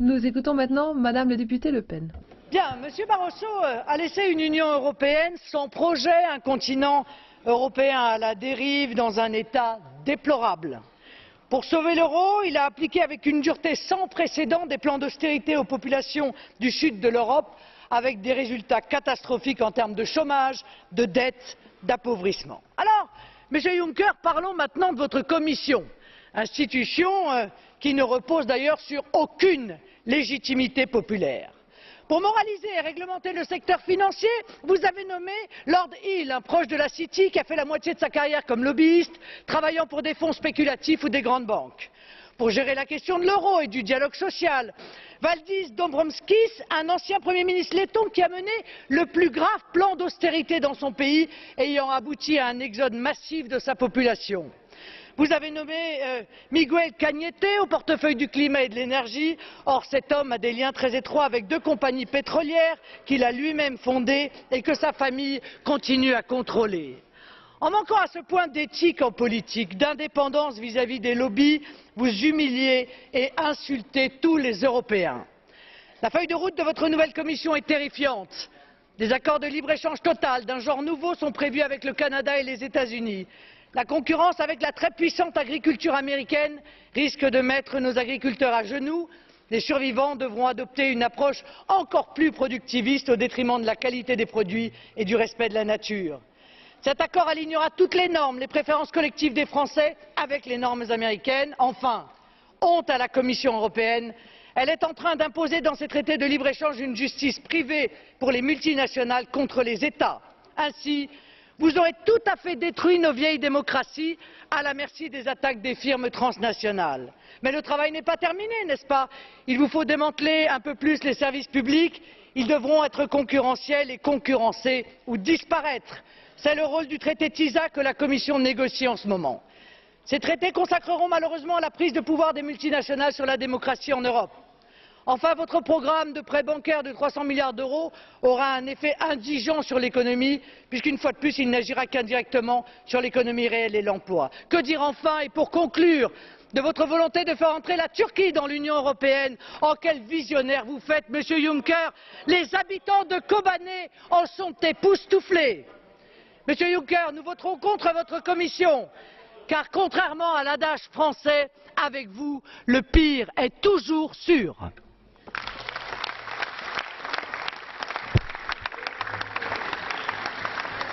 Nous écoutons maintenant Madame la députée Le Pen. Bien, M. Barroso a laissé une Union européenne sans projet, un continent européen à la dérive, dans un état déplorable. Pour sauver l'euro, il a appliqué avec une dureté sans précédent des plans d'austérité aux populations du sud de l'Europe, avec des résultats catastrophiques en termes de chômage, de dette, d'appauvrissement. Alors, M. Juncker, parlons maintenant de votre Commission, institution qui ne repose d'ailleurs sur aucune légitimité populaire. Pour moraliser et réglementer le secteur financier, vous avez nommé Lord Hill, un proche de la City qui a fait la moitié de sa carrière comme lobbyiste, travaillant pour des fonds spéculatifs ou des grandes banques. Pour gérer la question de l'euro et du dialogue social, Valdis Dombrovskis, un ancien Premier ministre letton qui a mené le plus grave plan d'austérité dans son pays, ayant abouti à un exode massif de sa population. Vous avez nommé Miguel Cañete au portefeuille du climat et de l'énergie. Or, cet homme a des liens très étroits avec 2 compagnies pétrolières qu'il a lui-même fondées et que sa famille continue à contrôler. En manquant à ce point d'éthique en politique, d'indépendance vis-à-vis des lobbies, vous humiliez et insultez tous les Européens. La feuille de route de votre nouvelle Commission est terrifiante. Des accords de libre-échange total d'un genre nouveau sont prévus avec le Canada et les États-Unis. La concurrence avec la très puissante agriculture américaine risque de mettre nos agriculteurs à genoux. Les survivants devront adopter une approche encore plus productiviste au détriment de la qualité des produits et du respect de la nature. Cet accord alignera toutes les normes, les préférences collectives des Français avec les normes américaines. Enfin, honte à la Commission européenne, elle est en train d'imposer dans ces traités de libre-échange une justice privée pour les multinationales contre les États. Ainsi, vous aurez tout à fait détruit nos vieilles démocraties à la merci des attaques des firmes transnationales. Mais le travail n'est pas terminé, n'est-ce pas? Il vous faut démanteler un peu plus les services publics. Ils devront être concurrentiels et concurrencer ou disparaître. C'est le rôle du traité TISA que la Commission négocie en ce moment. Ces traités consacreront malheureusement la prise de pouvoir des multinationales sur la démocratie en Europe. Enfin, votre programme de prêt bancaire de 300 milliards d'euros aura un effet indigent sur l'économie, puisqu'une fois de plus, il n'agira qu'indirectement sur l'économie réelle et l'emploi. Que dire enfin, et pour conclure, de votre volonté de faire entrer la Turquie dans l'Union européenne? Oh, quel visionnaire vous faites, Monsieur Juncker! Les habitants de Kobané en sont époustouflés. Monsieur Juncker, nous voterons contre votre Commission, car contrairement à l'adage français, avec vous, le pire est toujours sûr.